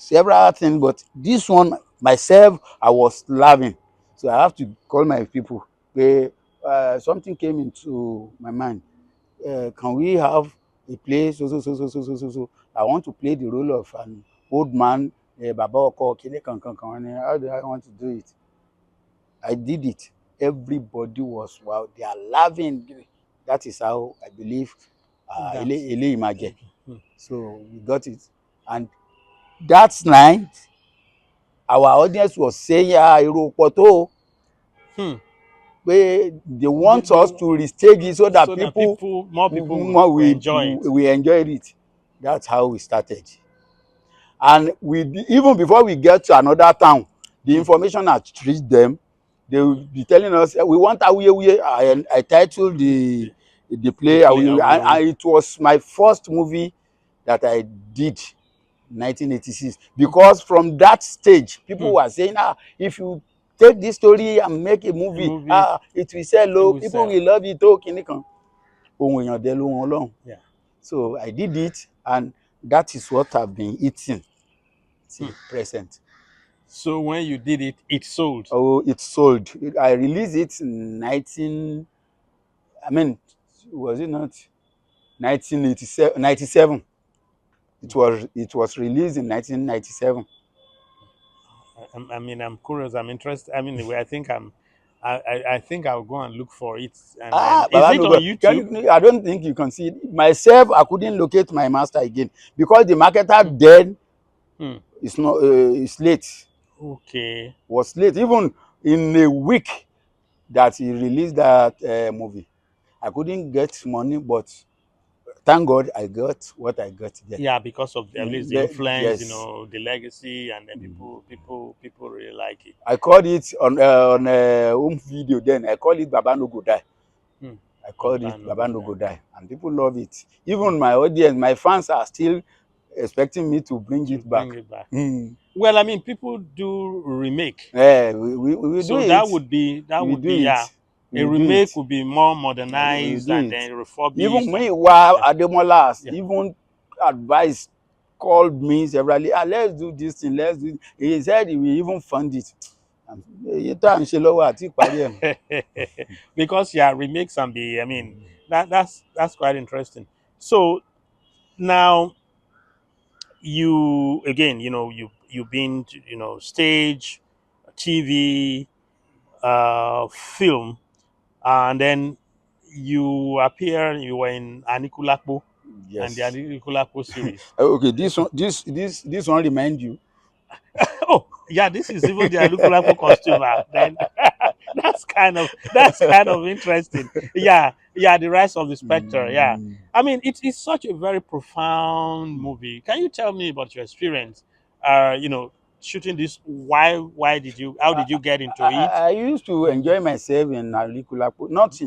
several things, but this one myself, I was laughing. So I have to call my people. Something came into my mind. Can we have a play? So. I want to play the role of an old man, Baba Oko, Kile Kankan. How do I want to do it? I did it. Everybody was wow. They are laughing. That is how I believe Ele Image. So we got it. And that night, our audience was saying, Iro Poto, they want us to restage it so that more people will enjoy it. We enjoyed it. That's how we started. And even before we get to another town, the information had reached them. They will be telling us, we want Awuyewuye. I titled the play Awuyewuye. And it was my first movie that I did 1986, because from that stage people were saying, if you take this story and make a movie, it will sell low, people will love it. So I did it, and that is what I've been eating till present. So when you did it, it sold. Oh, it sold. I released it in was it not 1987? 97. It was released in 1997. I mean, I'm curious. I'm interested. I mean, I think I'll go and look for it. And is it on YouTube? I don't think you can see it. Myself, I couldn't locate my master again because the marketer then is not. It's late. Okay. Was late. Even in a week that he released that movie, I couldn't get money, but thank God I got what I got there. Yeah, because of at least the influence, yes. The legacy, and then people really like it. I called it on home video then. I called it Baba No Go Die. I called it Baba No Go Die, and people love it. Even my audience, my fans are still expecting me to bring it back. Well, I mean, people do remake. Yeah, we so do that it. would be Yeah. A remake would be more modernized and then refurbished. Even me, while Ademola even advised, called me severally. Let's do this thing. Let's do it. He said he will even fund it. Because remakes can be. I mean, that's quite interesting. So now you again, you've been to, stage, TV, film, and then you were in Anikulapo. Yes. And the Anikulapo series. Okay, this one remind you. Oh yeah, this is even the Anikulapo costume. Then that's kind of interesting. Yeah, the Rise of the Spectre. Yeah, I mean it's such a very profound movie. Can you tell me about your experience? Shooting this. How did you get into it? I used to enjoy myself in Anikulapo, not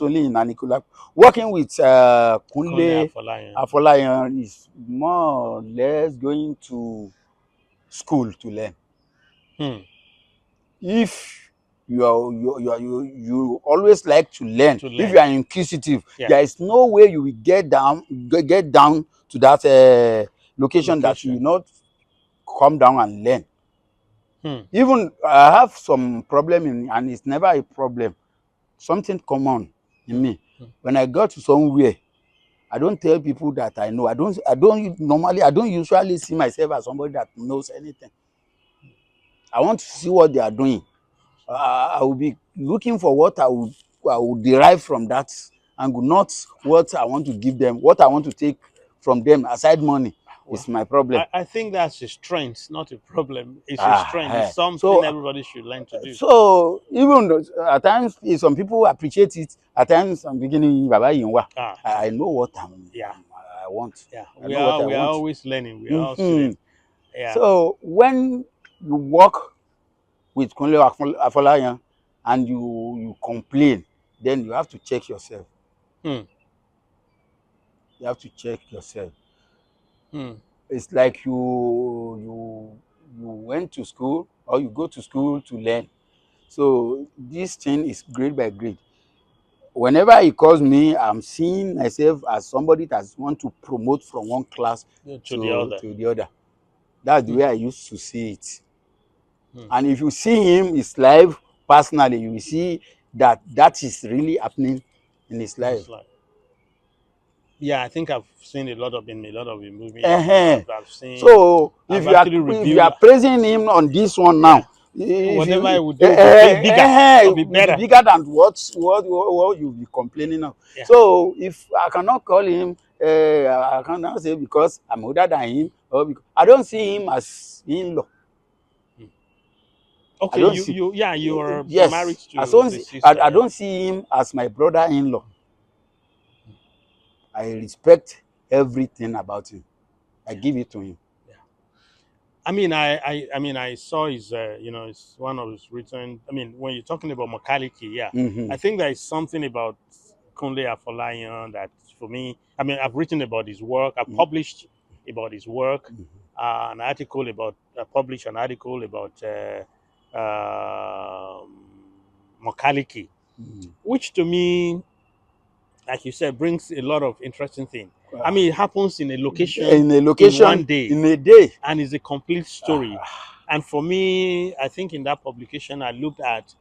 only in Anikulapo. Working with Kunle Afolayan is more or less going to school to learn. If you always like to learn, if you are inquisitive, there is no way you will get down to that location that you will not come down and learn. Even I have some problem and it's never a problem, something common in me. When I go to somewhere, I don't tell people that I know. I don't usually see myself as somebody that knows anything. I want to see what they are doing. I will be looking for what I will derive from that angle, not what I want to give them, what I want to take from them aside money. It's my problem. I think that's a strength, not a problem. It's a strength. It's something everybody should learn to do. So even at times, some people appreciate it. At times, I'm beginning, I know what I want. Yeah, we are always learning. We are all students. Yeah. So when you work with Kunle Afolayan and you complain, then you have to check yourself. You have to check yourself. It's like you went to school or you go to school to learn. So this thing is grade by grade. Whenever he calls me, I'm seeing myself as somebody that wants to promote from one class to the other. That's the way I used to see it. And if you see him, his life personally, you will see that that is really happening in his life. Yeah, I think I've seen a lot of the movies. I've seen. So I've if actually you reviewed. are praising him on this one Yeah, now, if whatever you I would do will be bigger or be will be better. bigger than what you'll be complaining of. Yeah. So if I cannot call him, I cannot say because I'm older than him, or because I don't see him as in-law. I Okay, don't see. you are married Yes, to the sister. I Yeah. don't see him as my brother-in-law. I respect everything about him. I give it to him. Yeah. I saw his, it's one of his written. I mean, when you're talking about Makaliki, yeah, I think there is something about Kunle Afolayan that, for me, I mean, I've written about his work. I've published about his work. An article about, published an article about Makaliki, which to me, like you said, brings a lot of interesting things. I mean, it happens in a location in one day, in a day. and it's a complete story. And for me, I think in that publication, I looked at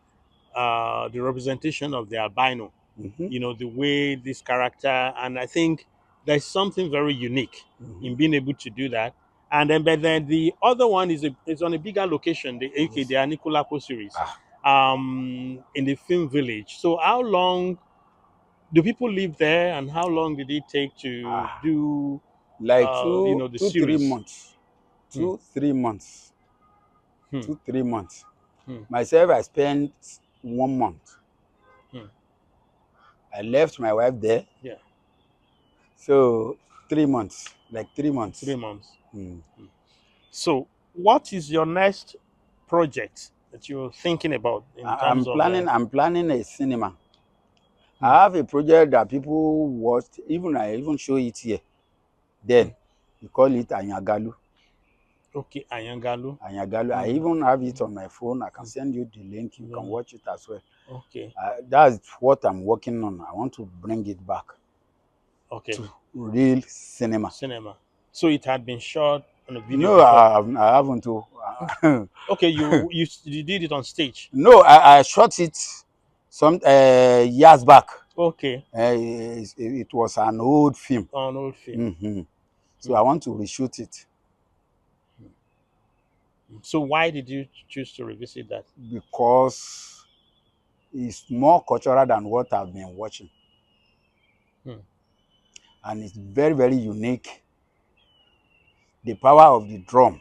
the representation of the albino, the way this character, and I think there's something very unique in being able to do that. And then, but then the other one is on a bigger location, the a.k.a. the Anikulapo series, in the film village. So how long do people live there, and how long did it take to do, Like the series? 3 months. 2 3 months. Hmm. 2 3 months. Hmm. Myself, I spent 1 month. Hmm. I left my wife there. Yeah. So 3 months, like 3 months. 3 months. So, what is your next project that you're thinking about in terms of? I'm planning a cinema. I have a project that people watched. I even show it here. Then you call it Anyagalu. Okay, Ayangalu. Anyagalu. I even have it on my phone. I can send you the link. You can watch it as well. Okay. That's what I'm working on. I want to bring it back. Okay. To real cinema. So it had been shot on a video. No, I haven't. Okay, you did it on stage. No, I shot it some years back. Okay. It was an old film. An old film. So I want to reshoot it. So why did you choose to revisit that? Because it's more cultural than what I've been watching. And it's very, very unique. The power of the drum.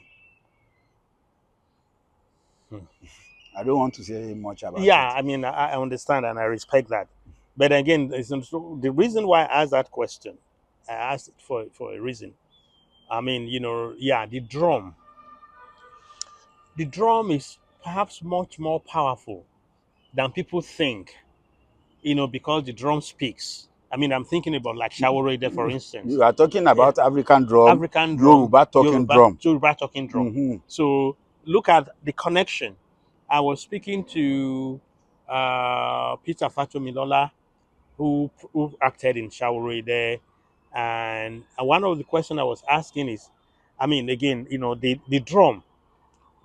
I don't want to say much about it. Yeah, I mean, I understand and I respect that. But again, the reason why I asked that question, I asked it for a reason. I mean, the drum. The drum is perhaps much more powerful than people think, because the drum speaks. I mean, I'm thinking about like Shaworede, for instance. You are talking about African drum, Yoruba talking drum. Yoruba talking drum. So look at the connection. I was speaking to Peter Fatomilola, who acted in Shaworede, and one of the questions I was asking is, I mean, again, the drum,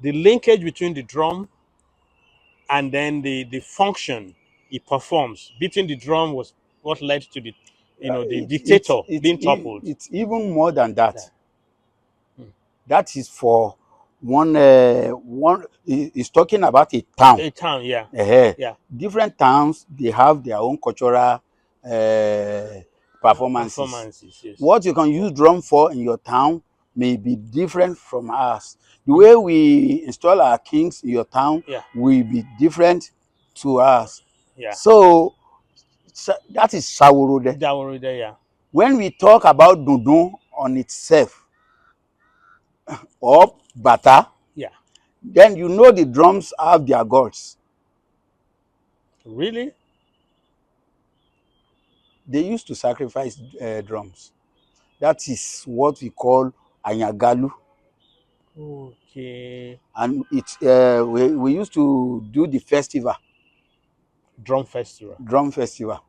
the linkage between the drum and then the function it performs. Beating the drum was what led to the dictator being toppled. It's even more than that. That is for one is talking about a town. A town, yeah. Yeah. Different towns, they have their own cultural performances. Yes. What you can use drum for in your town may be different from us. The way we install our kings in your town will be different to us. Yeah. So that is Shaworode. Shaworode, yeah. When we talk about Dundun on itself, or Bata, then the drums have their gods. Really? They used to sacrifice drums. That is what we call Anyagalu. Okay. And we used to do the festival. Drum festival. Drum festival.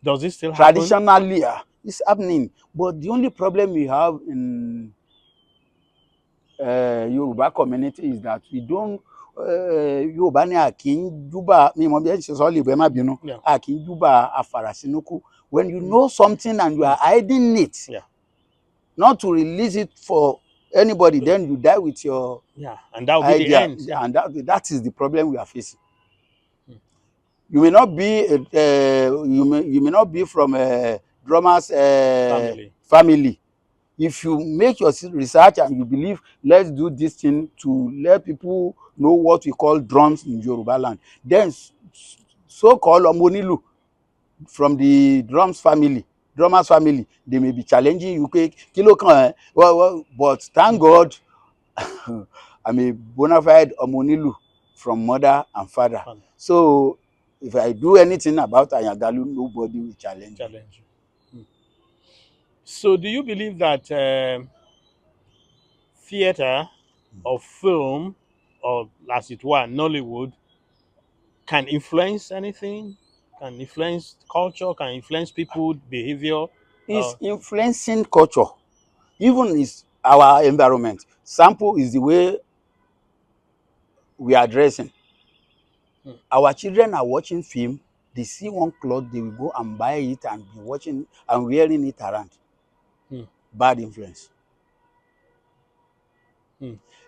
Does it still happen? Traditionally, it's happening. But the only problem we have in Yoruba community is that we don't Yorùbá ní a kì í júbà mi mọ̀ bí ẹ ṣe sọ lè bẹ má bínú a kì í júbà afàràsínúkú. When you know something and you are hiding it, not to release it for anybody, then you die with your and that will idea. Be the end. And that is the problem we are facing. You may not be you may not be from a drummer's family. If you make your research and you believe, let's do this thing to let people know what we call drums in Yoruba land, then so-called Omonilu from the drummers family, they may be challenging you. Kilo kan, well, but thank God, I'm a bona fide Omonilu from mother and father. So if I do anything about Ayagalu, nobody will challenge you. So do you believe that theater or film, or as it were, Nollywood, can influence anything? Can influence culture? Can influence people's behavior? It's influencing culture. Even is our environment. Sample is the way we are dressing. Our children are watching film. They see one cloth, they will go and buy it and be watching and wearing it around. Bad influence.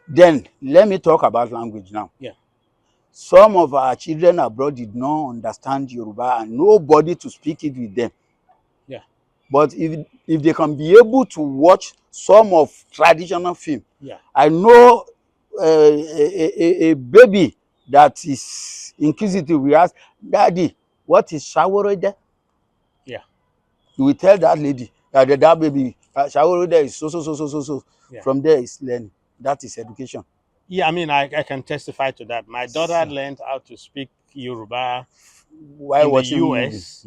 Then let me talk about language now. Some of our children abroad did not understand Yoruba and nobody to speak it with them. But if they can be able to watch some of traditional film, I know a baby that is inquisitive will ask, Daddy, what is shawarode? You will tell that lady that baby, shawarode is so. From there is learning. That is education. Yeah, I mean, I can testify to that. My daughter learned how to speak Yoruba while watching the US.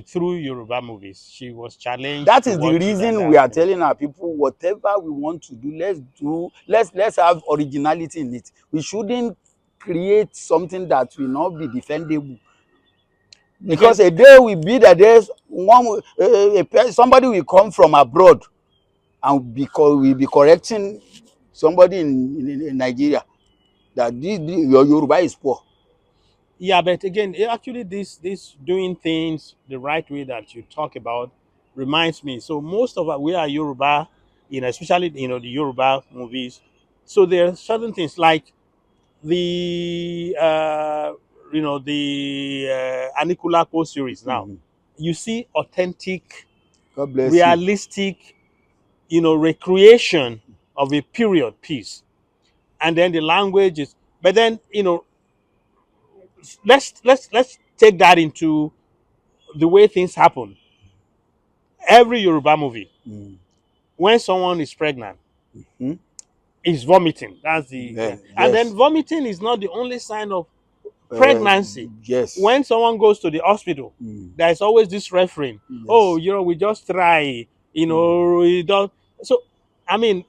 Through Yoruba movies. She was challenged. That is the reason we are telling our people, whatever we want to do, let's have originality in it. We shouldn't create something that will not be defendable. Because a day will be that there's somebody will come from abroad and will be correcting somebody in Nigeria that your Yoruba is poor. Yeah, but again, actually, this doing things the right way that you talk about reminds me. So most of we are Yoruba, especially the Yoruba movies. So there are certain things like the Anikulapo series. Now you see authentic, realistic, recreation of a period piece, and then the language is. But then let's take that into the way things happen. Every Yoruba movie, when someone is pregnant, is vomiting. That's and then vomiting is not the only sign of pregnancy. When someone goes to the hospital, there's always this refrain. Oh, we just try. We don't. So, I mean,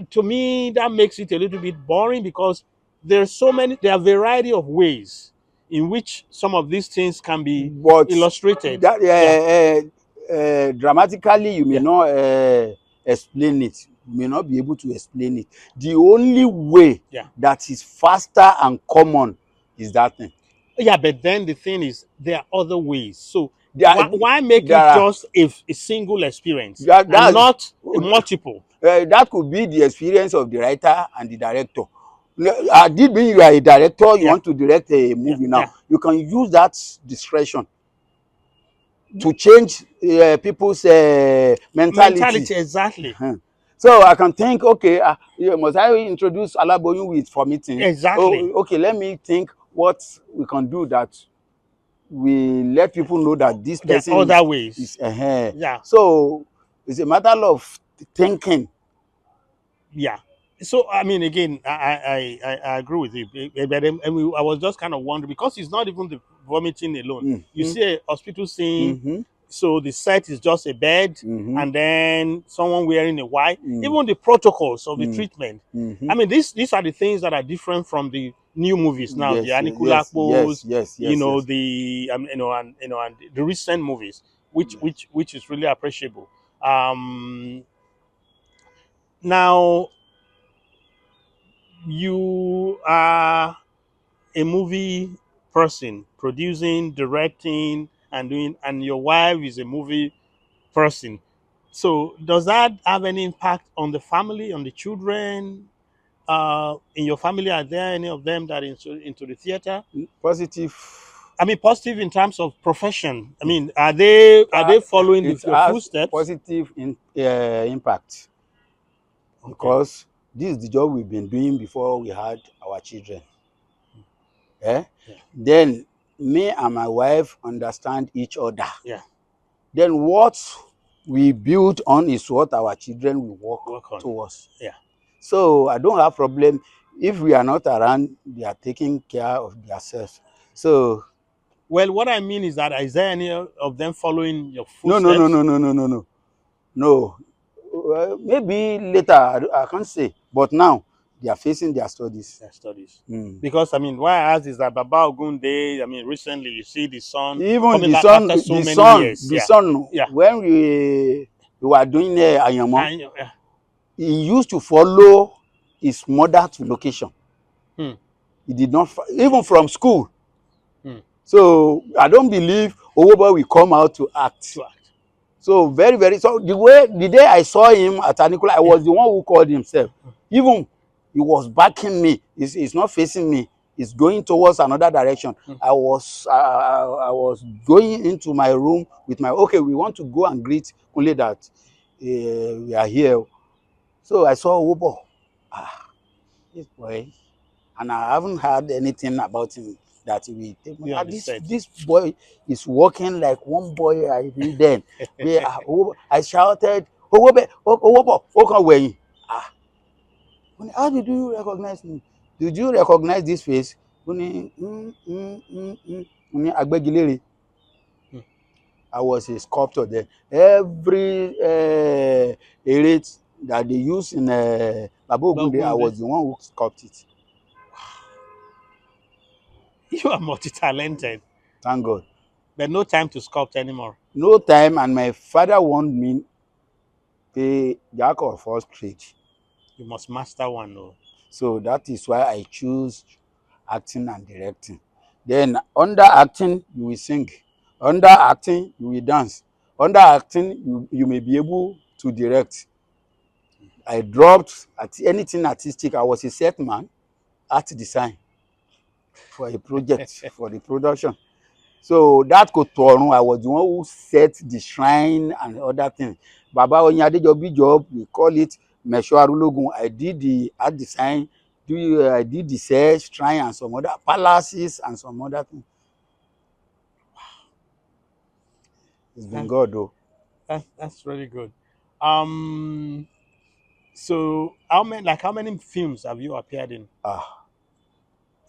to me, that makes it a little bit boring because there are a variety of ways in which some of these things can be illustrated. Dramatically, you may not explain it. You may not be able to explain it. The only way that is faster and common is that thing. Yeah, but then the thing is, there are other ways. So why make it just a single experience and not a multiple? That could be the experience of the writer and the director. Did mean you are a director, you want to direct a movie now. You can use that discretion to change people's mentality. Exactly. So I can think, okay, must I introduce Alaboyun with vomiting? Exactly. Okay, let me think what we can do that we let people know that this person other ways. So it's a matter of thinking. Yeah. So I mean, again, I agree with you, but I was just kind of wondering because it's not even the vomiting alone. You see a hospital scene, so the set is just a bed, and then someone wearing a white. Even the protocols of the treatment. I mean, these are the things that are different from the new movies now. The Anikulakpos, and the recent movies, which is really appreciable. Now, you are a movie person, producing, directing, and doing, and your wife is a movie person. So, does that have any impact on the family, on the children? In your family, are there any of them that are into the theater? Positive. I mean, positive in terms of profession. I mean, are they following It your has footsteps? positive impact Okay. because this is the job we've been doing before we had our children. Eh? Yeah. Then me and my wife understand each other. Yeah. Then what we build on is what our children will work Work on. towards. Yeah. So I don't have problem if we are not around. They are taking care of themselves. So Well, what I mean is that is there any of them following your no, no, no, footsteps? no, no, no, no, no, no. Maybe later I can't say, but now they are facing their studies. Their studies. Mm. Because I mean, why I ask is that Baba Ogunde, I mean, recently you see the son Even coming the back son, after so the many son, years. the Yeah. son. Yeah. When we were doing Ayamo, And, he used to follow his mother to location. hmm, He did not even from school. hmm, So I don't believe Owoboy will come out to act. to act. So very, very. So the day I saw him at Anikula, I was the one who called himself. Even he was backing me. He's not facing me. He's going towards another direction. Hmm. I was going into my room with my okay. We want to go and greet only that we are here. So I saw Owoboy. Ah, this boy, and I haven't heard anything about him that he will take me. You Ah, on the this set. this boy is walking like one boy I did then. I shouted, Owobe, Owobo, Okanweyin. Ah, how did you recognize me? Did you recognize this face? Agbegilere. Hmm. I was a sculptor then. Every eret that they use in Baba Ogunde, I was the one who sculpted it. You are multi-talented, Thank God. but no time to sculpt anymore. No time, and my father warned me, pay jack of all trades. You must master one, though. So that is why I choose acting and directing. Then under acting, you will sing. Under acting, you will dance. Under acting, you may be able to direct. I dropped at anything artistic. I was a set man, art design for a project, for the production. So that Kotorun, I was the one who set the shrine and other things. Baba Oyin Adejobi job, we call it Mesho Arulogun. I did the art design, I did the set, shrine and some other palaces and some other things. It's been God though. That's really good. Um, so how many films have you appeared in? Ah,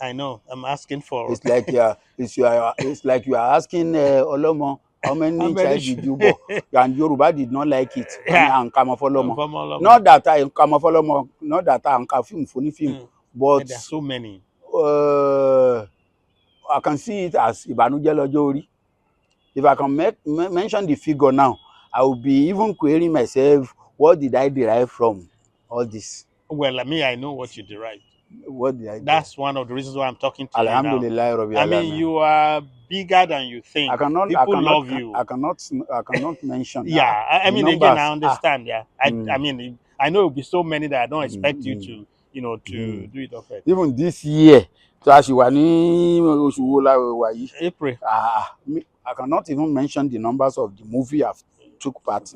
I know I'm asking for it's like you are asking Olomo, how how many many. child did you born? And Yoruba did not like it. And Yeah, I'm Kamafolomo. from all of them. Not that I am Kamafolomo, not that I am film, funny film, Mm. but And there are so many. uh, I can see it as Ibanuje Lọ́jọ́ Orí. If I can mention the figure now, I will be even querying myself, what did I derive from all this? Well, I know what you derived. What did I derive? That's one of the reasons why I'm talking to you now. Alhamdulillah, Rabbil I mean, Alamin. you are bigger than you I think. cannot, I People cannot, love you. I cannot mention. Yeah, I The mean, again, I numbers. understand. Yeah, I mean, I know it'll be so many that I don't expect you Mm. to, to do it often. Even this year, so as you were ní oṣù wo la wà yìí, April. I cannot even mention the numbers of the movie I've took part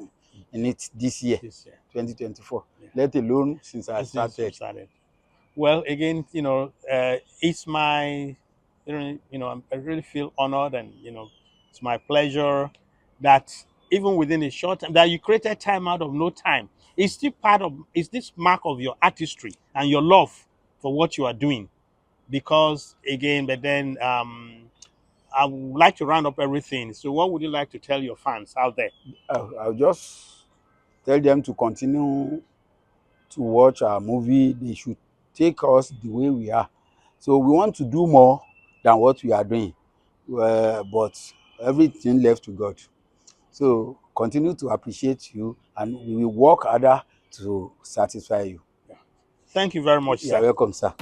in it this year, This year. 2024. Yeah. Let alone since I Since you started. started. Well, again, it's my, I really feel honored, and it's my pleasure that even within a short time that you created time out of no time. It's still it's this mark of your artistry and your love for what you are doing. Because again, but then I would like to round up everything. So, what would you like to tell your fans out there? I'll just tell them to continue to watch our movie. They should take us the way we are. So we want to do more than what we are doing, but everything left to God. So continue to appreciate you, and we will work harder to satisfy you. Thank you very much, You're sir. welcome, sir.